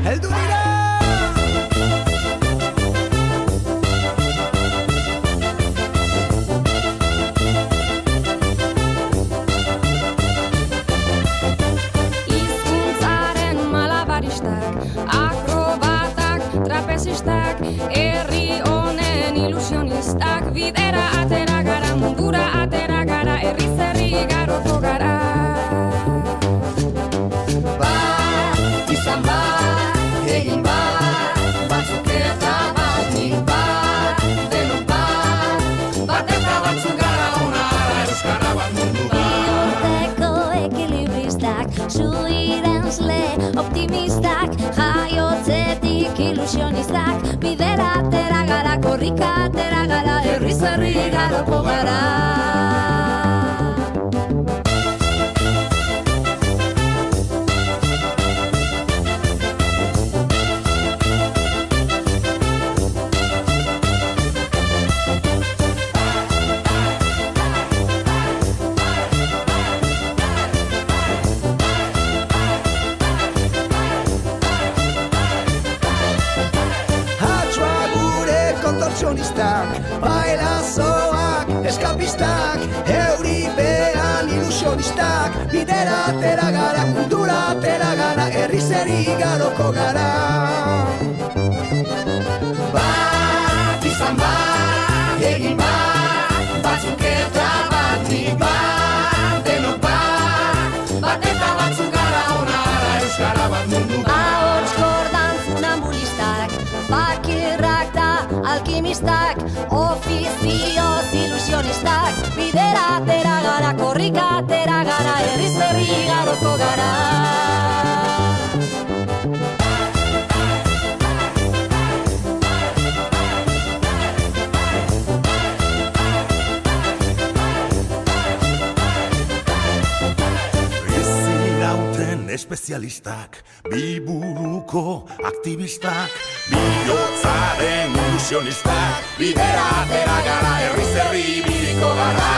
heldu dira. Hizkuntzaren malabaristak, akrobatak, trapezistak, herri honen ilusionistak, bidera atera gara, mundura atera gara, herriz herri igaroko gara. Bat, izan bat, egin bat, batzuk eta batik bat, denok bat, bat eta batzuk gara onara, euskara bat mundu bat. Bihotzeko ekilibristak, zuirenzle optimistak, jaiotzetik ilusionistak, bidera atera gara, korrika atera gara, herriz herri igaroko gara. Bailazoak, eskapistak, euripean ilusionistak, bidera atera gara, mundura atera gara, herriz herri igaroko gara. Bat, izan bat, egin bat, batzuk eta batik bat, denok bat, bat eta batzuk gara onara, euskara bat mundu bat. Ahots kordan funambulistak, bakirrak da alkimistak, ofizioz ilusionistak, bidera atera gara, korrika atera gara, herriz herri igaroko gara. Bizirauten espezialistak, biburuko aktivistak, bihotzaren ilusionistak, bidera atera gara, herriz herri ibiliko gara.